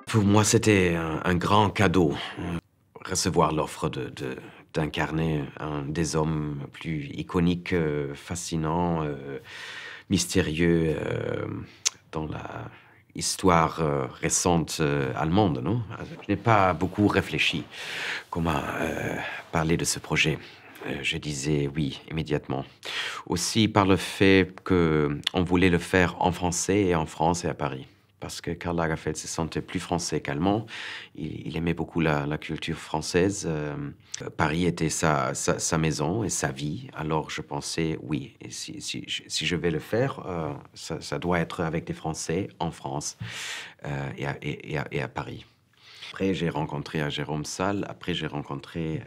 Pour moi, c'était un grand cadeau, recevoir l'offre d'incarner un des hommes plus iconiques, fascinants, mystérieux, dans la histoire, récente, allemande, non? Je n'ai pas beaucoup réfléchi comment, parler de ce projet. Je disais oui immédiatement. Aussi par le fait qu'on voulait le faire en français et en France et à Paris. Parce que Karl Lagerfeld se sentait plus français qu'allemand. Il aimait beaucoup la culture française. Paris était sa maison et sa vie. Alors je pensais, oui, et si je vais le faire, ça doit être avec des Français en France et à Paris. Après, j'ai rencontré à Jérôme Salle. Après, j'ai rencontré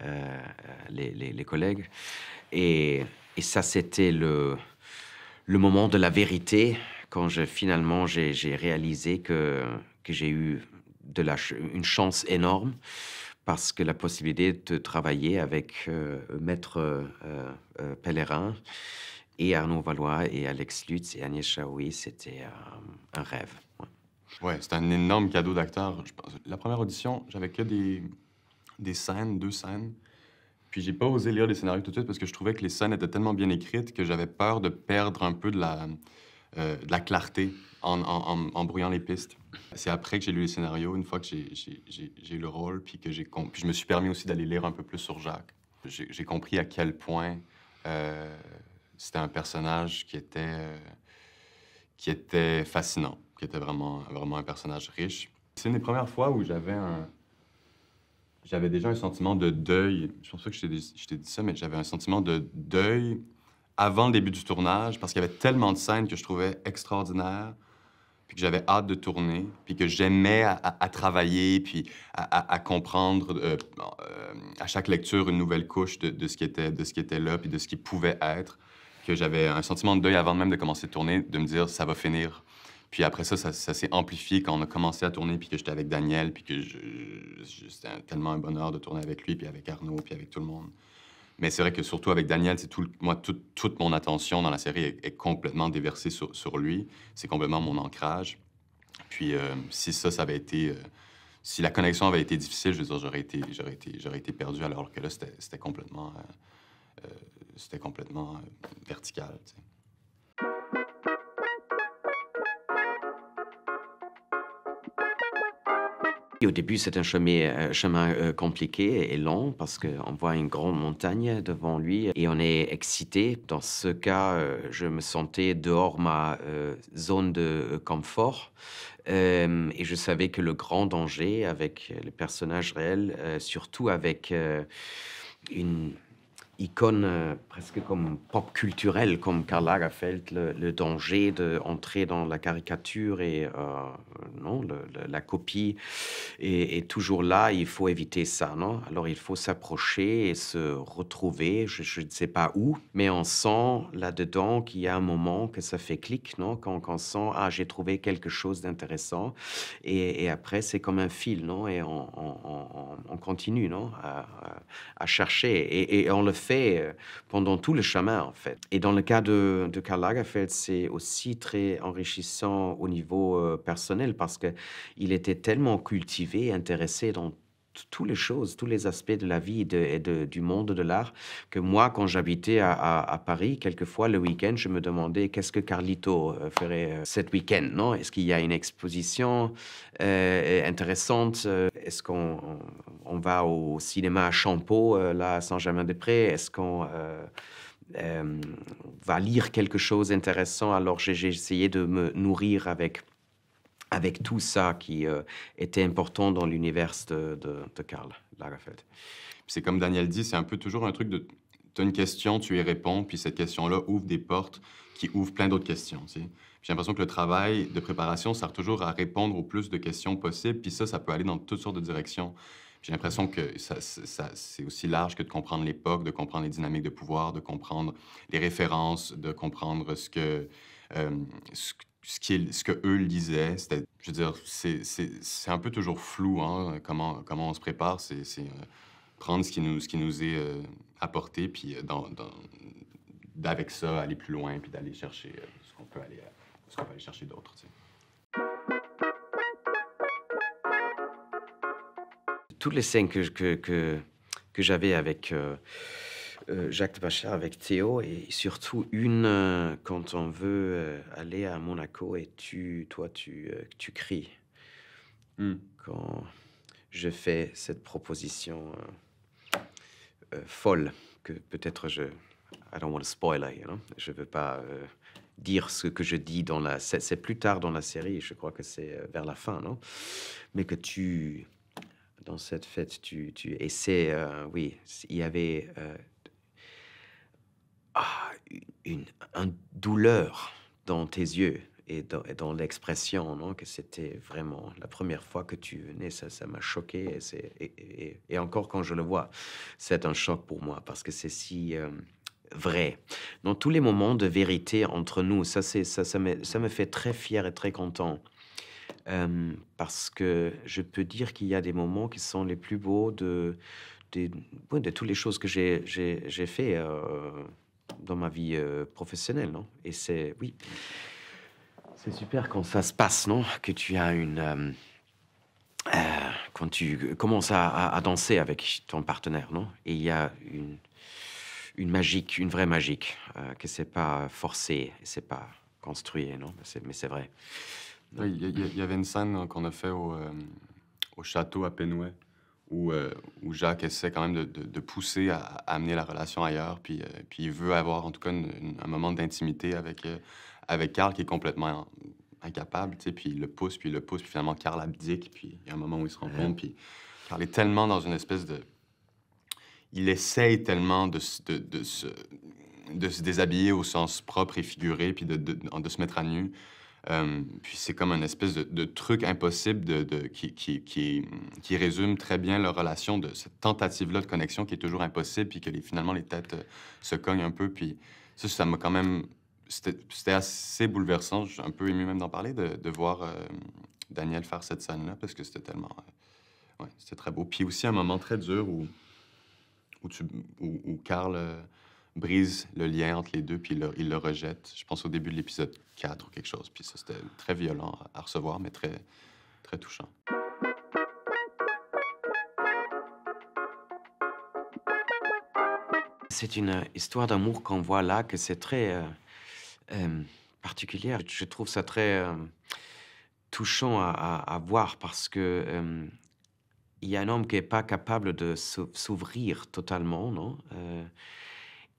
les collègues. Et, et ça, c'était le moment de la vérité, quand finalement j'ai réalisé que j'ai eu une chance énorme, parce que la possibilité de travailler avec Maître Pellerin et Arnaud Valois et Alex Lutz et Agnès Chaoui, c'était un rêve. Ouais. Ouais, c'était un énorme cadeau d'acteur. Je pense la première audition, j'avais que des scènes, 2 scènes, puis j'ai pas osé lire les scénarios tout de suite parce que je trouvais que les scènes étaient tellement bien écrites que j'avais peur de perdre un peu de la clarté en brouillant les pistes. C'est après que j'ai lu les scénarios, une fois que j'ai eu le rôle, puis que puis je me suis permis aussi d'aller lire un peu plus sur Jacques. J'ai compris à quel point, heu, c'était un personnage qui était fascinant, qui était vraiment un personnage riche. C'est une des premières fois où j'avais déjà un sentiment de deuil. Je pense pas que je t'ai dit ça, mais j'avais un sentiment de deuil avant le début du tournage parce qu'il y avait tellement de scènes que je trouvais extraordinaires, puis que j'avais hâte de tourner, puis que j'aimais à travailler, puis à comprendre, à chaque lecture, une nouvelle couche de ce qui était là, puis de ce qui pouvait être, que j'avais un sentiment de deuil avant même de commencer de tourner, de me dire: «Ça va finir». Puis après ça s'est amplifié quand on a commencé à tourner, puis que j'étais avec Daniel, puis que c'était tellement un bonheur de tourner avec lui, puis avec Arnaud, puis avec tout le monde. Mais c'est vrai que surtout avec Daniel, c'est toute mon attention dans la série est complètement déversée sur lui. C'est complètement mon ancrage. Puis, si ça avait été, si la connexion avait été difficile, je veux dire, j'aurais été perdu, alors que là, c'était complètement, vertical, tu sais. Et au début, c'est un chemin compliqué et long, parce qu'on voit une grande montagne devant lui et on est excité. Dans ce cas, je me sentais dehors ma zone de confort, et je savais que le grand danger avec les personnages réels, surtout avec une icône, presque comme pop culturelle, comme Karl Lagerfeld, le danger d'entrer dans la caricature et non, la copie est toujours là. Il faut éviter ça, non? Alors il faut s'approcher et se retrouver, je ne sais pas où, mais on sent là-dedans qu'il y a un moment que ça fait clic, non? Quand on sent: «Ah, j'ai trouvé quelque chose d'intéressant», et après c'est comme un fil, non? Et on continue, non? À chercher, et on le fait pendant tout le chemin, en fait. Et dans le cas de Karl Lagerfeld, c'est aussi très enrichissant au niveau personnel, parce que il était tellement cultivé, intéressé dans toutes les choses, tous les aspects de la vie du monde de l'art, que moi, quand j'habitais à Paris, quelquefois le week-end, je me demandais qu'est-ce que Carlito ferait cet week-end, non? Est-ce qu'il y a une exposition intéressante? Est-ce qu'on va au cinéma à Champeau, là, à Saint-Germain-des-Prés? Est-ce qu'on va lire quelque chose d'intéressant? Alors, j'ai essayé de me nourrir avec tout ça qui était important dans l'univers de Karl Lagerfeld. Puis c'est comme Daniel dit, c'est un peu toujours un truc de tu as une question, tu y réponds, puis cette question-là ouvre des portes qui ouvrent plein d'autres questions, tu sais. Puis j'ai l'impression que le travail de préparation sert toujours à répondre au plus de questions possibles, puis ça peut aller dans toutes sortes de directions. J'ai l'impression que c'est aussi large que de comprendre l'époque, de comprendre les dynamiques de pouvoir, de comprendre les références, de comprendre ce que eux lisaient. Je veux dire, c'est un peu toujours flou, hein, comment on se prépare. Prendre ce qui nous est, apporté, puis, d'avec ça, aller plus loin, puis d'aller chercher, ce qu'on peut aller chercher d'autre, tu sais. toutes les scènes que j'avais avec Jacques de Bachar, avec Théo, et surtout une quand on veut aller à Monaco et toi, tu cries Hmm. quand je fais cette proposition folle que peut-être I don't want to spoil it, you know? Je veux pas dire ce que je dis dans la. C'est plus tard dans la série, je crois que c'est vers la fin, non? Mais que dans cette fête, et c'est, oui, il y avait ah, une douleur dans tes yeux et dans l'expression, non? Que c'était vraiment la première fois que tu venais, ça m'a choqué. Et encore quand je le vois, c'est un choc pour moi parce que c'est si vrai. Dans tous les moments de vérité entre nous, ça me fait très fier et très content. Parce que je peux dire qu'il y a des moments qui sont les plus beaux de, ouais, de toutes les choses que j'ai fait dans ma vie professionnelle, non? Et c'est, oui, c'est super quand ça se passe, non? Que tu as quand tu commences à danser avec ton partenaire, non? Et il y a une magique, une vraie magique, que c'est pas forcé, c'est pas construit, non? Mais c'est vrai. Non. Oui, il y avait une scène qu'on a fait au château à Penouet où Jacques essaie quand même de pousser à amener la relation ailleurs, puis il veut avoir en tout cas un moment d'intimité avec Carl qui est complètement incapable, tu sais, puis il le pousse, puis il le pousse, puis finalement Carl abdique, puis il y a un moment où ils se rencontrent, puis Carl est tellement dans une espèce de... Il essaye tellement de se déshabiller au sens propre et figuré, puis de se mettre à nu. Puis c'est comme un espèce de truc impossible qui résume très bien leur relation, de cette tentative-là de connexion qui est toujours impossible, puis que finalement les têtes se cognent un peu. Puis ça m'a quand même... C'était assez bouleversant, je suis un peu ému même d'en parler, de voir Daniel faire cette scène-là, parce que c'était tellement... ouais, c'était très beau. Puis aussi un moment très dur où Carl brise le lien entre les deux, puis il le rejette. Je pense au début de l'épisode 4 ou quelque chose. Puis ça, c'était très violent à recevoir, mais très, très touchant. C'est une histoire d'amour qu'on voit là, que c'est très particulière. Je trouve ça très touchant à voir parce que il y a un homme qui est pas capable de s'ouvrir totalement, non?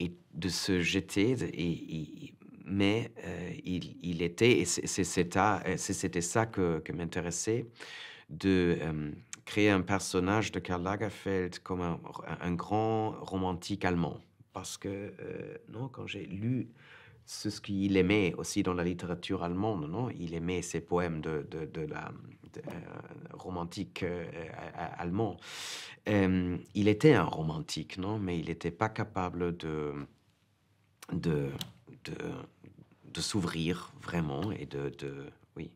Et de se jeter, mais il était, et c'était ça que m'intéressait, de créer un personnage de Karl Lagerfeld comme un grand romantique allemand. Parce que, non, quand j'ai lu ce qu'il aimait aussi dans la littérature allemande, non? Il aimait ces poèmes de la romantique allemand. Il était un romantique, non? Mais il n'était pas capable de, de, de s'ouvrir vraiment et oui,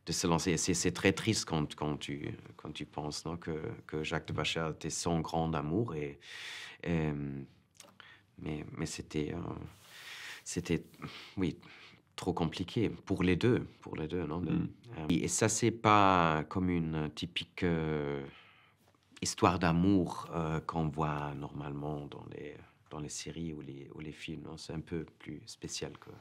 de se lancer. C'est très triste quand tu penses, non? Que Jacques de Bachar était son grand amour. Mais c'était, oui, trop compliqué pour les deux, non? Et ça, c'est pas comme une typique histoire d'amour qu'on voit normalement dans les séries ou les films, non? C'est un peu plus spécial que